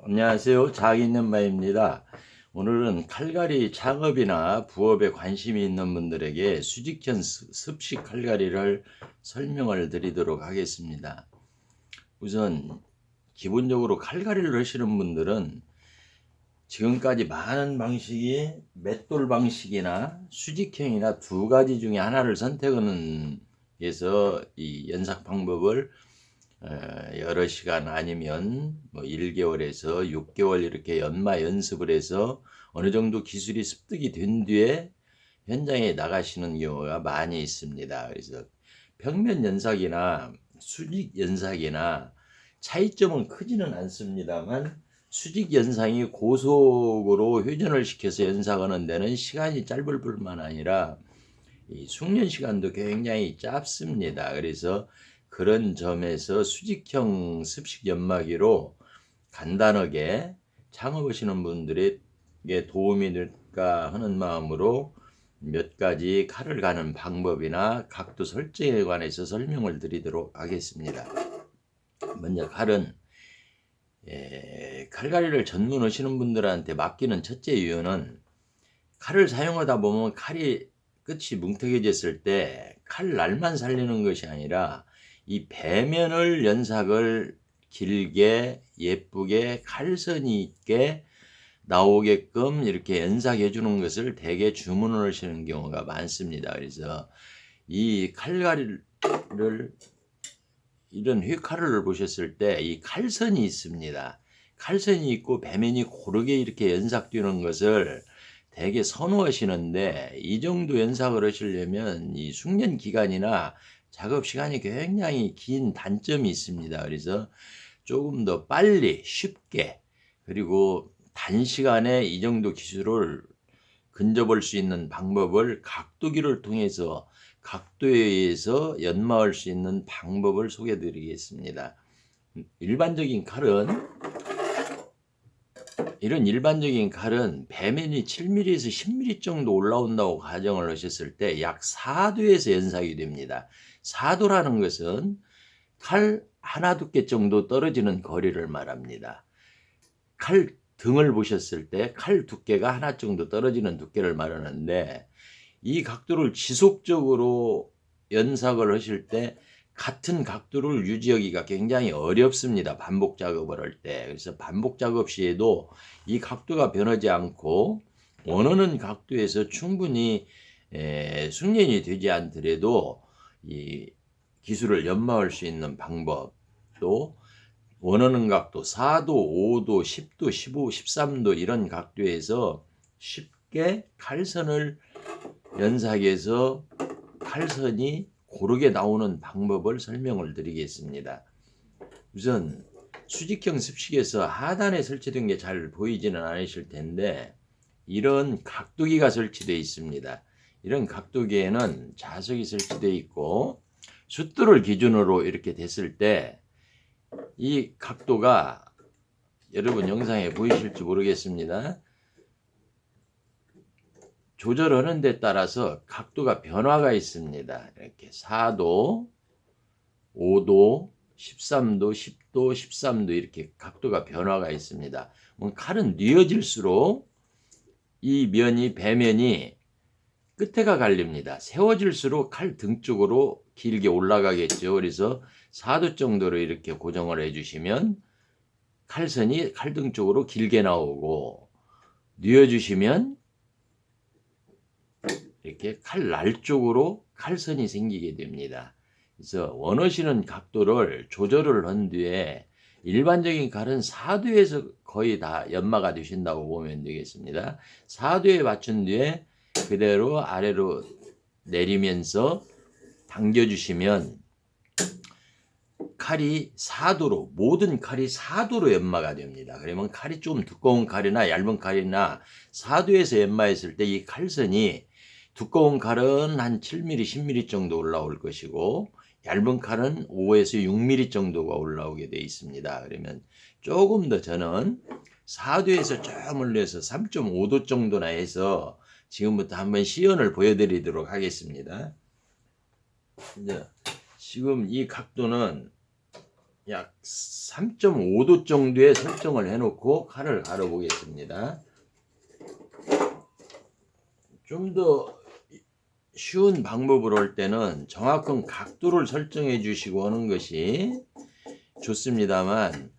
안녕하세요. 장인연마입니다. 오늘은 칼갈이 작업이나 부업에 관심이 있는 분들에게 수직현 습식 칼갈이를 설명을 드리도록 하겠습니다. 우선 기본적으로 칼갈이를 하시는 분들은 지금까지 많은 방식이 맷돌 방식이나 수직형이나 두 가지 중에 하나를 선택하는 해서 이 연삭 방법을 여러 시간 아니면 뭐 1개월에서 6개월 이렇게 연마 연습을 해서 어느 정도 기술이 습득이 된 뒤에 현장에 나가시는 경우가 많이 있습니다. 그래서 평면 연삭이나 수직 연삭이나 차이점은 크지는 않습니다만 수직 연상이 고속으로 회전을 시켜서 연삭하는 데는 시간이 짧을 뿐만 아니라 이 숙련 시간도 굉장히 짧습니다. 그래서 그런 점에서 수직형 습식 연마기로 간단하게 창업하시는 분들에게 도움이 될까 하는 마음으로 몇 가지 칼을 가는 방법이나 각도 설정에 관해서 설명을 드리도록 하겠습니다. 먼저 칼은 칼갈이를 전문하시는 분들한테 맡기는 첫째 이유는 칼을 사용하다 보면 칼이 끝이 뭉툭해졌을 때 칼 날만 살리는 것이 아니라 이 배면을 연삭을 길게 예쁘게 칼선이 있게 나오게끔 이렇게 연삭해 주는 것을 대개 주문을 하시는 경우가 많습니다. 그래서 이 칼갈이를 이런 휘칼을 보셨을 때 이 칼선이 있습니다. 칼선이 있고 배면이 고르게 이렇게 연삭되는 것을 되게 선호하시는데 이 정도 연삭을 하시려면 이 숙련 기간이나 작업 시간이 굉장히 긴 단점이 있습니다. 그래서 조금 더 빨리 쉽게 그리고 단시간에 이 정도 기술을 근접할 수 있는 방법을 각도기를 통해서 각도에 의해서 연마할 수 있는 방법을 소개해 드리겠습니다. 일반적인 칼은 이런 일반적인 칼은 배면이 7mm에서 10mm 정도 올라온다고 가정을 하셨을 때 약 4도에서 연삭이 됩니다. 4도라는 것은 칼 하나 두께 정도 떨어지는 거리를 말합니다. 칼 등을 보셨을 때 칼 두께가 하나 정도 떨어지는 두께를 말하는데 이 각도를 지속적으로 연삭을 하실 때 같은 각도를 유지하기가 굉장히 어렵습니다. 반복 작업을 할 때. 그래서 반복 작업 시에도 이 각도가 변하지 않고 원하는 각도에서 충분히 숙련이 되지 않더라도 이 기술을 연마할 수 있는 방법 또 원하는 각도 4도, 5도, 10도, 15, 13도 이런 각도에서 쉽게 칼선을 연삭해서 칼선이 고르게 나오는 방법을 설명을 드리겠습니다. 우선 수직형 습식에서 하단에 설치된 게 잘 보이지는 않으실 텐데 이런 각도기가 설치되어 있습니다. 이런 각도기에는 자석이 설치되어 있고 숫돌을 기준으로 이렇게 됐을 때 이 각도가 여러분 영상에 보이실지 모르겠습니다. 조절하는 데 따라서 각도가 변화가 있습니다. 이렇게 4도, 5도, 13도, 10도, 13도 이렇게 각도가 변화가 있습니다. 칼은 뉘어질수록 이 면이 배면이 끝에가 갈립니다. 세워질수록 칼 등 쪽으로 길게 올라가겠죠. 그래서 4도 정도로 이렇게 고정을 해주시면 칼선이 칼등 쪽으로 길게 나오고 뉘어주시면 이렇게 칼 날 쪽으로 칼선이 생기게 됩니다. 그래서 원하시는 각도를 조절을 한 뒤에 일반적인 칼은 4도에서 거의 다 연마가 되신다고 보면 되겠습니다. 4도에 맞춘 뒤에 그대로 아래로 내리면서 당겨주시면 칼이 4도로 모든 칼이 4도로 연마가 됩니다. 그러면 칼이 좀 두꺼운 칼이나 얇은 칼이나 4도에서 연마했을 때 이 칼선이 두꺼운 칼은 한 7mm, 10mm 정도 올라올 것이고 얇은 칼은 5에서 6mm 정도가 올라오게 되어 있습니다. 그러면 조금 더 저는 4도에서 좀 올려서 3.5도 정도나 해서 지금부터 한번 시연을 보여드리도록 하겠습니다. 이제 지금 이 각도는 약 3.5도 정도에 설정을 해놓고 칼을 갈아 보겠습니다. 좀 더 쉬운 방법으로 할 때는 정확한 각도를 설정해 주시고 하는 것이 좋습니다만,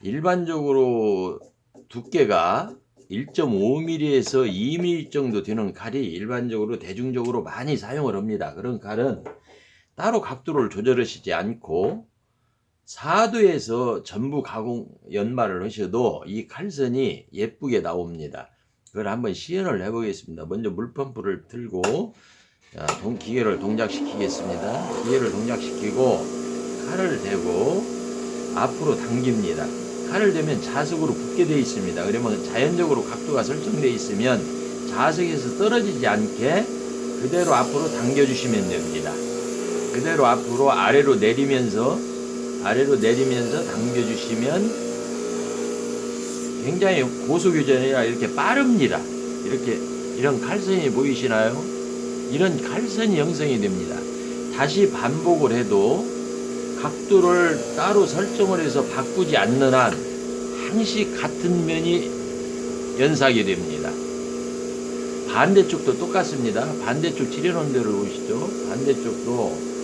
일반적으로 두께가 1.5mm에서 2mm 정도 되는 칼이 일반적으로 대중적으로 많이 사용을 합니다. 그런 칼은 따로 각도를 조절하시지 않고 4도에서 전부 가공 연마를 하셔도 이 칼선이 예쁘게 나옵니다. 그걸 한번 시연을 해 보겠습니다. 먼저 물펌프를 들고 기계를 동작시키겠습니다. 기계를 동작시키고 칼을 대고 앞으로 당깁니다. 칼을 대면 자석으로 붙게 되어 있습니다. 그러면 자연적으로 각도가 설정되어 있으면 자석에서 떨어지지 않게 그대로 앞으로 당겨주시면 됩니다. 그대로 앞으로 아래로 내리면서 당겨주시면 굉장히 고속유전이라 이렇게 빠릅니다. 이런 칼선이 보이시나요? 이런 칼선이 형성이 됩니다. 다시 반복을 해도 각도를 따로 설정을 해서 바꾸지 않는 한 항시 같은 면이 연삭이 됩니다. 반대쪽도 똑같습니다. 반대쪽 칠해놓은 대로 보시죠. 반대쪽도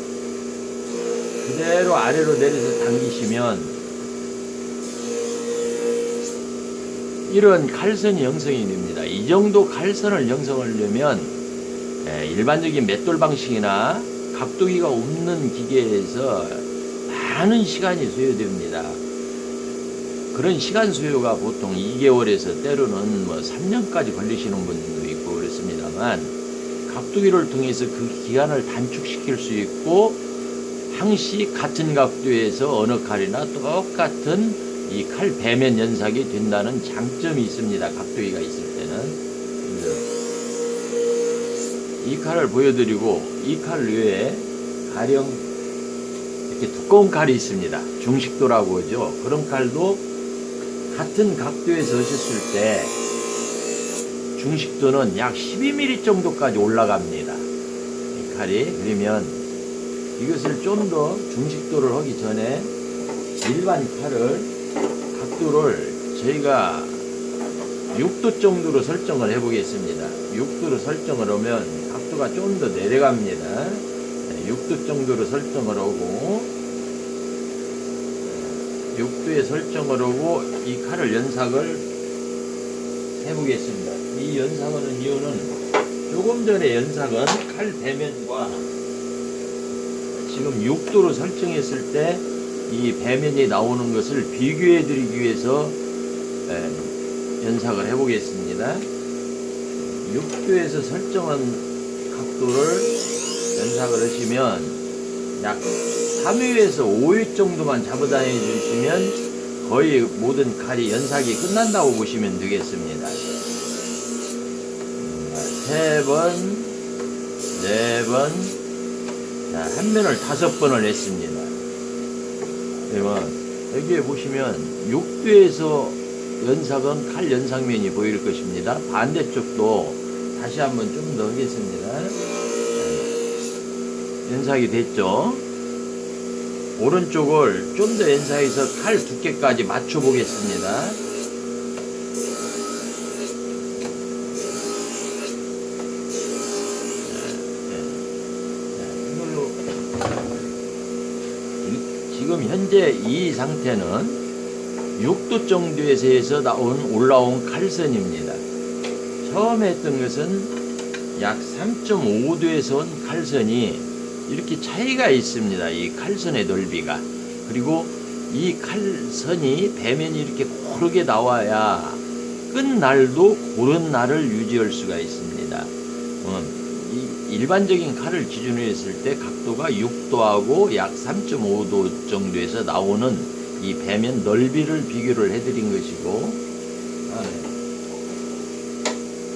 그대로 아래로 내려서 당기시면 이런 칼선이 형성이 됩니다. 이 정도 칼선을 형성하려면 일반적인 맷돌 방식이나 각도기가 없는 기계에서 많은 시간이 소요됩니다. 그런 시간 소요가 보통 2개월에서 때로는 3년까지 걸리시는 분도 있고 그렇습니다만, 각도기를 통해서 그 기간을 단축시킬 수 있고 항시 같은 각도에서 어느 칼이나 똑같은 이 칼 배면 연삭이 된다는 장점이 있습니다. 각도기가 있을 때는. 이 칼을 보여드리고, 이 칼 외에 가령 이렇게 두꺼운 칼이 있습니다. 중식도라고 하죠. 그런 칼도 같은 각도에서 하셨을 때 중식도는 약 12mm 정도까지 올라갑니다. 이 칼이. 그러면 이것을 좀 더 중식도를 하기 전에 일반 칼을 각도를 저희가 6도 정도로 설정을 해 보겠습니다. 6도로 설정을 하면 각도가 좀 더 내려갑니다. 6도 정도로 설정을 하고 6도에 설정을 하고 이 칼을 연삭을 해 보겠습니다. 이 연삭하는 이유는 조금 전에 연삭은 칼 배면과 지금 6도로 설정했을 때 이 배면이 나오는 것을 비교해 드리기 위해서 연삭을 해 보겠습니다. 6도에서 설정한 각도를 연삭을 하시면 약 3회에서 5회 정도만 잡아다녀 주시면 거의 모든 칼이 연삭이 끝난다고 보시면 되겠습니다. 3번, 4번, 한 면을 5번을 했습니다. 그러면 여기에 보시면 6도에서 연삭은 칼 연삭면이 보일 것입니다. 반대쪽도 다시 한번 좀 더 하겠습니다. 연삭이 됐죠? 오른쪽을 좀 더 연삭해서 칼 두께까지 맞춰 보겠습니다. 이걸로 지금 현재 이 상태는 6도 정도에서 해서 올라온 칼선입니다. 처음에 했던 것은 약 3.5도에서 온 칼선이 이렇게 차이가 있습니다. 이 칼선의 넓이가. 그리고 이 칼선이 배면이 이렇게 고르게 나와야 끝날도 고른 날을 유지할 수가 있습니다. 이 일반적인 칼을 기준으로 했을 때 각도가 6도하고 약 3.5도 정도에서 나오는 이 배면 넓이를 비교를 해드린 것이고,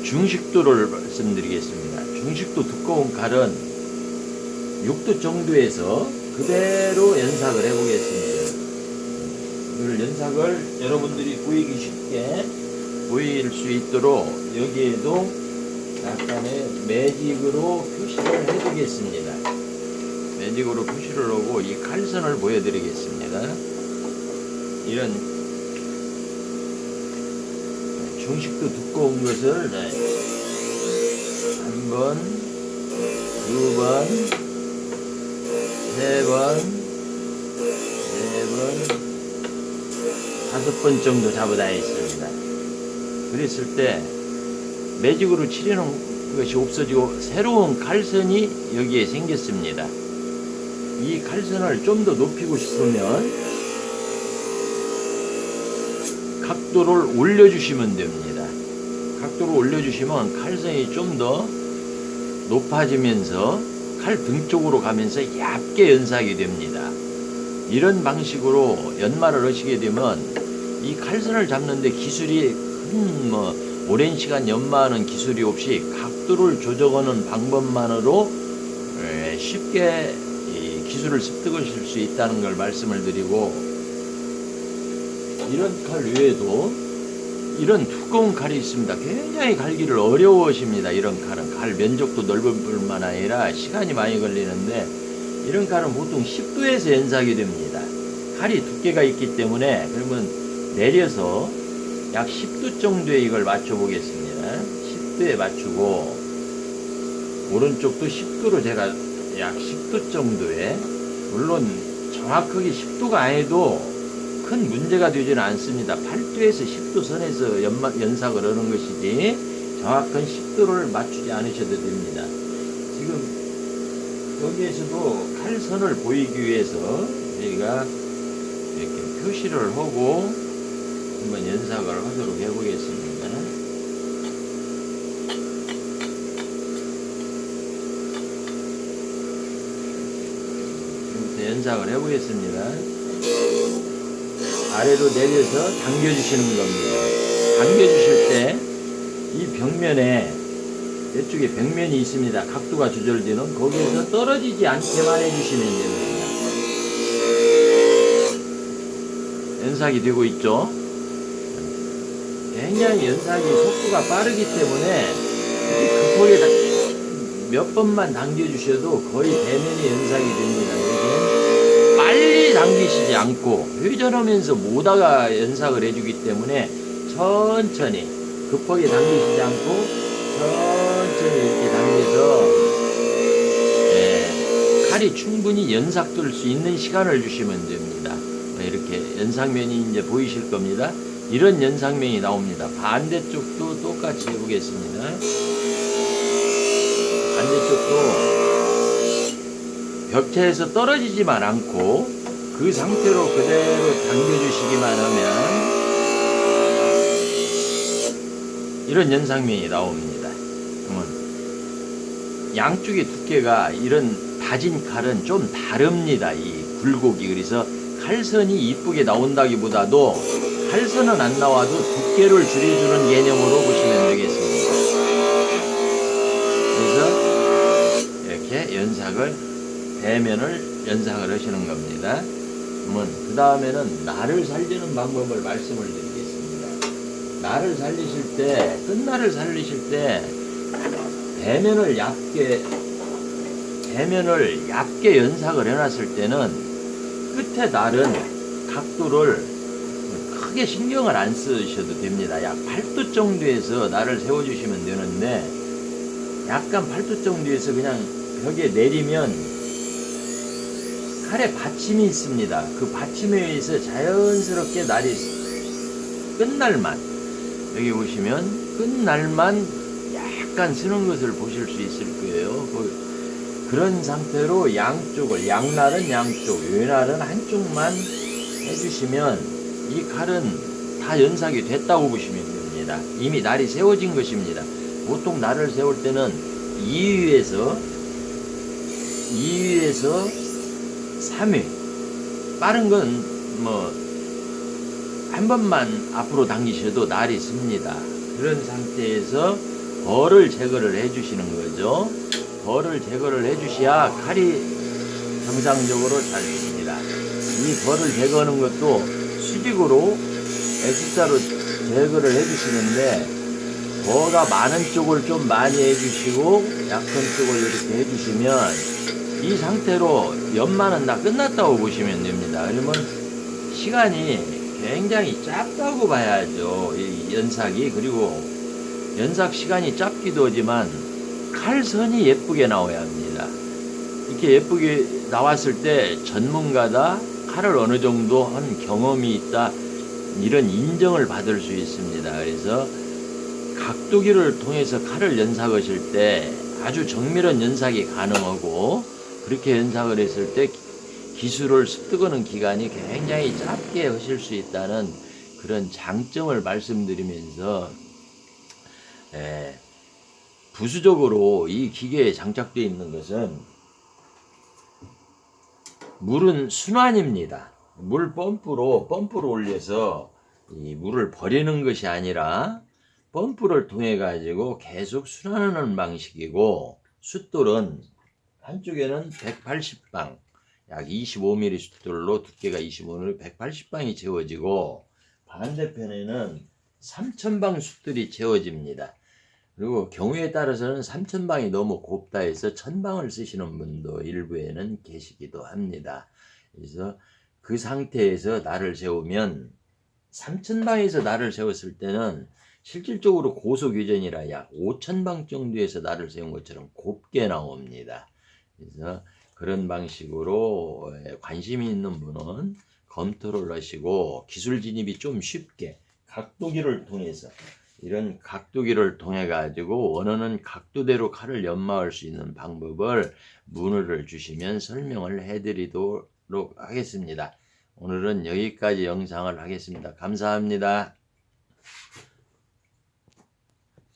중식도를 말씀드리겠습니다. 중식도 두꺼운 칼은 6도 정도에서 그대로 연삭을 해보겠습니다. 이걸 연삭을 여러분들이 보이기 쉽게 보일 수 있도록 여기에도 약간의 매직으로 표시를 해두겠습니다. 매직으로 표시를 하고 이 칼선을 보여드리겠습니다. 이런 중식도 두꺼운 것을 한 번, 두 번, 세 번, 네 번, 다섯 번 정도 잡아다 있습니다. 그랬을 때 매직으로 치려는 것이 없어지고 새로운 칼선이 여기에 생겼습니다. 이 칼선을 좀 더 높이고 싶으면 각도를 올려주시면 됩니다. 각도를 올려주시면 칼선이 좀 더 높아지면서 칼 등 쪽으로 가면서 얇게 연삭이 됩니다. 이런 방식으로 연마를 하시게 되면 이 칼선을 잡는데 기술이 오랜 시간 연마하는 기술이 없이 각도를 조정하는 방법만으로 쉽게 기술을 습득하실 수 있다는 걸 말씀을 드리고, 이런 칼 외에도 이런 두꺼운 칼이 있습니다. 굉장히 갈기를 어려워하십니다. 이런 칼은 칼 면적도 넓을 뿐만 아니라 시간이 많이 걸리는데, 이런 칼은 보통 10도에서 연삭이 됩니다. 칼이 두께가 있기 때문에 그러면 내려서 약 10도 정도에 이걸 맞춰 보겠습니다. 10도에 맞추고, 오른쪽도 10도로 제가 약 10도 정도에, 물론 정확하게 10도가 아니도 큰 문제가 되지는 않습니다. 8도에서 10도 선에서 연삭을 하는 것이지 정확한 10도를 맞추지 않으셔도 됩니다. 지금 여기에서도 칼선을 보이기 위해서 저희가 이렇게 표시를 하고 한번 연삭을 하도록 해보겠습니다. 지금부터 연삭을 해보겠습니다. 아래로 내려서 당겨주시는 겁니다. 당겨주실 때 이 벽면에, 이쪽에 벽면이 있습니다. 각도가 조절되는, 거기에서 떨어지지 않게만 해주시면 됩니다. 연삭이 되고 있죠. 굉장히 연삭이 속도가 빠르기 때문에 급하게 몇 번만 당겨주셔도 거의 대면이 연삭이 됩니다. 여기는 빨리 당기시지 않고 회전하면서 모다가 연삭을 해주기 때문에 천천히, 급하게 당기시지 않고 천천히 이렇게 당겨서 칼이 충분히 연삭될 수 있는 시간을 주시면 됩니다. 이렇게 연삭면이 이제 보이실 겁니다. 이런 연삭면이 나옵니다. 반대쪽도 똑같이 해보겠습니다. 반대쪽도 벽체에서 떨어지지만 않고 그 상태로 그대로 당겨주시기만 하면 이런 연삭면이 나옵니다. 그러면 양쪽의 두께가, 이런 다진 칼은 좀 다릅니다. 이 굴곡이. 그래서 칼선이 이쁘게 나온다기보다도 칼선은 안 나와도 두께를 줄여주는 개념으로 보시면 되겠습니다. 그래서 이렇게 연삭을, 대면을 연삭을 하시는 겁니다. 그러면 그 다음에는 날을 살리는 방법을 말씀을 드리겠습니다. 날을 살리실 때, 끝날을 살리실 때 대면을 얇게 연삭을 해놨을 때는 끝에 날은 각도를 크게 신경을 안 쓰셔도 됩니다. 약 8도 정도에서 날을 세워주시면 되는데, 약간 8도 정도에서 그냥 벽에 내리면 칼에 받침이 있습니다. 그 받침에 의해서 자연스럽게 날이 끝날만, 여기 보시면 끝날만 약간 쓰는 것을 보실 수 있을 거예요. 그런 상태로 양쪽을, 양날은 양쪽, 외날은 한쪽만 해주시면 이 칼은 다 연삭이 됐다고 보시면 됩니다. 이미 날이 세워진 것입니다. 보통 날을 세울 때는 2위에서 3위, 빠른 건 한 번만 앞으로 당기셔도 날이 씁니다. 그런 상태에서 벌을 제거를 해주시는 거죠. 벌을 제거를 해주셔야 칼이 정상적으로 잘 됩니다. 이 벌을 제거하는 것도 수직으로 X자로 제거를 해주시는데, 벌가 많은 쪽을 좀 많이 해주시고 약한 쪽을 이렇게 해주시면 이 상태로 연마는 다 끝났다고 보시면 됩니다. 그러면 시간이 굉장히 짧다고 봐야죠. 이 연삭이. 그리고 연삭 시간이 짧기도 하지만 칼선이 예쁘게 나와야 합니다. 이렇게 예쁘게 나왔을 때 전문가다, 칼을 어느 정도 한 경험이 있다, 이런 인정을 받을 수 있습니다. 그래서 각도기를 통해서 칼을 연삭하실 때 아주 정밀한 연삭이 가능하고, 그렇게 연삭을 했을 때 기술을 습득하는 기간이 굉장히 짧게 하실 수 있다는 그런 장점을 말씀드리면서, 부수적으로 이 기계에 장착되어 있는 것은 물은 순환입니다. 물 펌프로 올려서 이 물을 버리는 것이 아니라 펌프를 통해 가지고 계속 순환하는 방식이고, 숫돌은 한쪽에는 180방, 약 25mm 숫돌로 두께가 25mm 180방이 채워지고, 반대편에는 3000방 숫돌이 채워집니다. 그리고 경우에 따라서는 3000방이 너무 곱다 해서 1000방을 쓰시는 분도 일부에는 계시기도 합니다. 그래서 그 상태에서 날을 세우면, 3000방에서 날을 세웠을 때는 실질적으로 고속 유전이라 약 5000방 정도에서 날을 세운 것처럼 곱게 나옵니다. 그래서 그런 방식으로 관심이 있는 분은 검토를 하시고, 기술 진입이 좀 쉽게 각도기를 통해서, 이런 각도기를 통해 가지고 원하는 각도대로 칼을 연마할 수 있는 방법을 문의를 주시면 설명을 해드리도록 하겠습니다. 오늘은 여기까지 영상을 하겠습니다. 감사합니다.